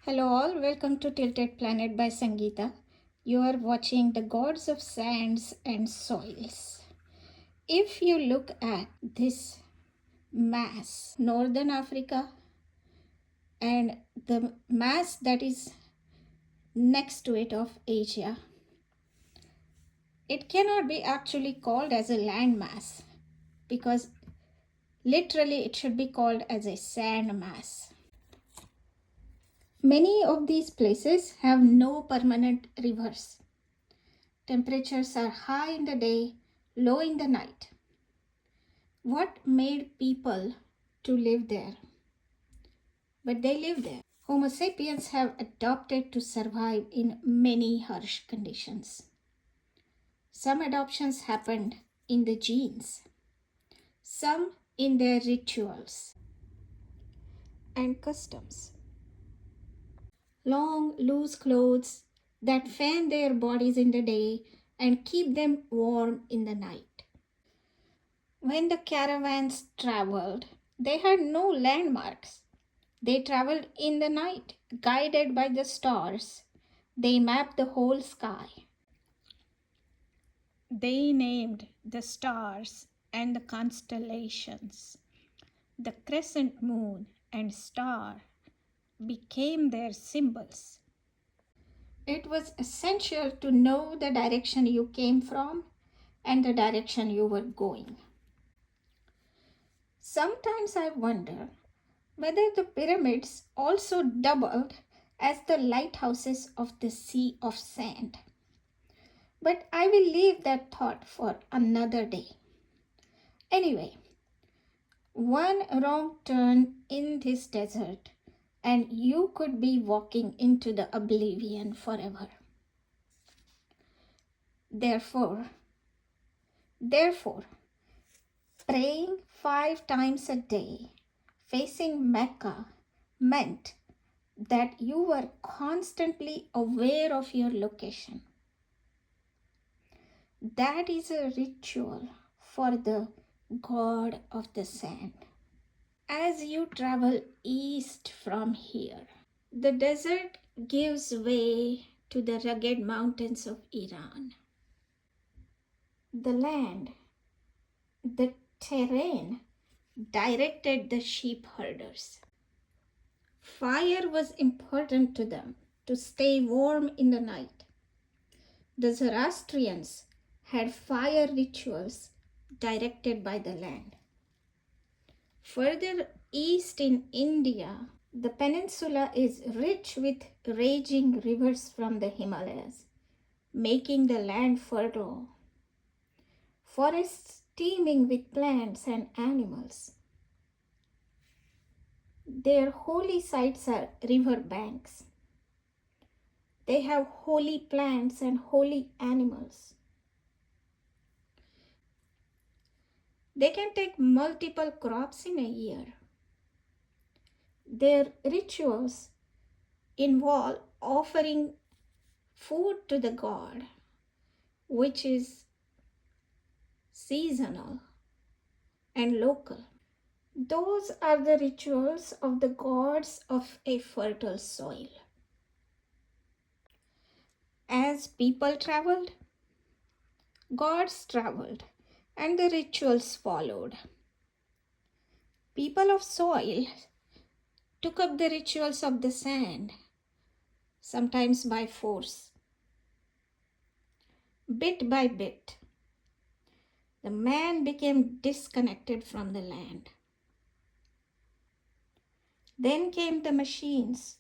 Hello, all. Welcome to Tilted Planet by Sangeeta. You are watching the gods of sands and soils. If you look at this mass, Northern Africa, and the mass that is next to it of Asia, it cannot be actually called as a land mass because literally it should be called as a sand mass. Many of these places have no permanent rivers. Temperatures are high in the day, low in the night. What made people to live there? But they live there. Homo sapiens have adapted to survive in many harsh conditions. Some adoptions happened in the genes, some in their rituals and customs. Long, loose clothes that fan their bodies in the day and keep them warm in the night. When the caravans traveled, they had no landmarks. They traveled in the night, guided by the stars. They mapped the whole sky. They named the stars and the constellations. The crescent moon and star became their symbols. It was essential to know the direction you came from and the direction you were going. Sometimes I wonder whether the pyramids also doubled as the lighthouses of the sea of sand. But I will leave that thought for another day. Anyway, one wrong turn in this desert and you could be walking into the oblivion forever. Therefore, praying 5 times a day facing Mecca meant that you were constantly aware of your location. That is a ritual for the god of the sand. As you travel east from here, the desert gives way to the rugged mountains of Iran. The land, the terrain, directed the sheep herders. Fire was important to them to stay warm in the night. The Zoroastrians had fire rituals directed by the land. Further east in India, the peninsula is rich with raging rivers from the Himalayas, making the land fertile. Forests teeming with plants and animals. Their holy sites are river banks. They have holy plants and holy animals. They can take multiple crops in a year. Their rituals involve offering food to the god, which is seasonal and local. Those are the rituals of the gods of a fertile soil. As people traveled, gods traveled, and the rituals followed. People of soil took up the rituals of the sand, sometimes by force. Bit by bit, the man became disconnected from the land. Then came the machines,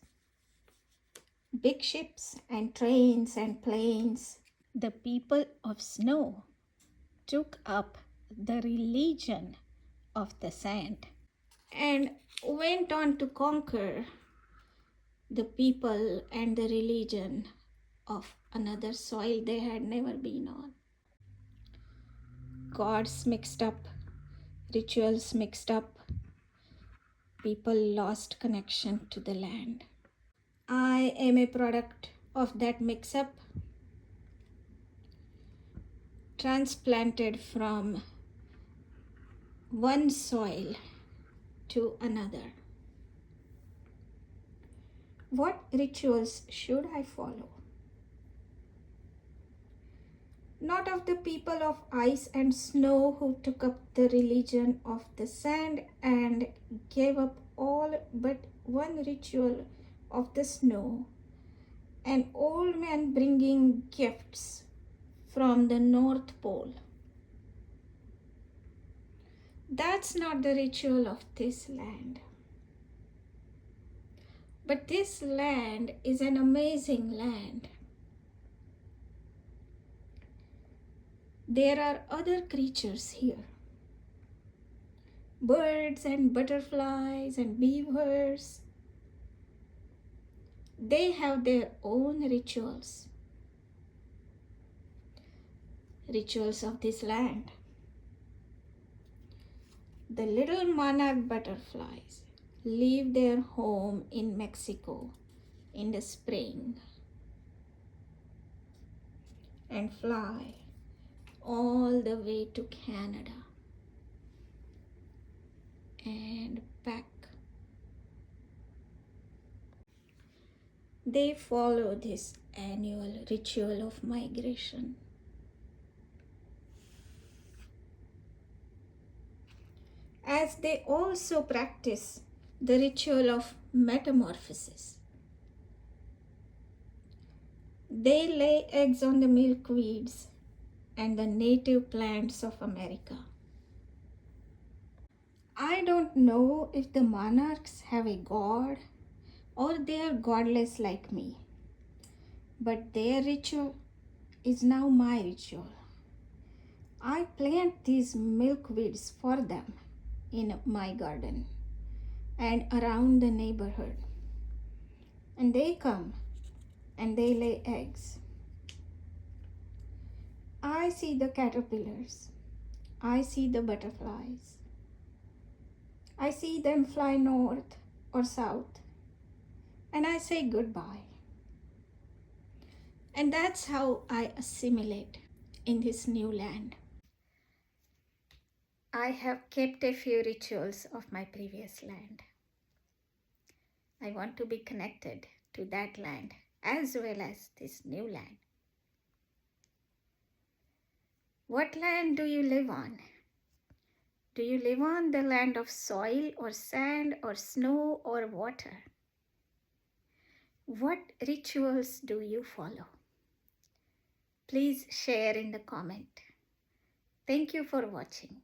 big ships and trains and planes. The people of snow took up the religion of the sand and went on to conquer the people and the religion of another soil they had never been on. Gods mixed up, rituals mixed up, people lost connection to the land. I am a product of that mix-up, transplanted from one soil to another. What rituals should I follow? Not of the people of ice and snow who took up the religion of the sand and gave up all but one ritual of the snow. An old man bringing gifts from the North Pole. That's not the ritual of this land. But this land is an amazing land. There are other creatures here. Birds and butterflies and beavers. They have their own rituals. Rituals of this land. The little monarch butterflies leave their home in Mexico in the spring and fly all the way to Canada and back. They follow this annual ritual of migration. As they also practice the ritual of metamorphosis. They lay eggs on the milkweeds and the native plants of America. I don't know if the monarchs have a god or they are godless like me, but their ritual is now my ritual. I plant these milkweeds for them in my garden and around the neighborhood, and they come and they lay eggs. I see the caterpillars. I see the butterflies. I see them fly north or south, and I say goodbye. And that's how I assimilate in this new land. I have kept a few rituals of my previous land. I want to be connected to that land as well as this new land. What land do you live on? Do you live on the land of soil or sand or snow or water? What rituals do you follow? Please share in the comment. Thank you for watching.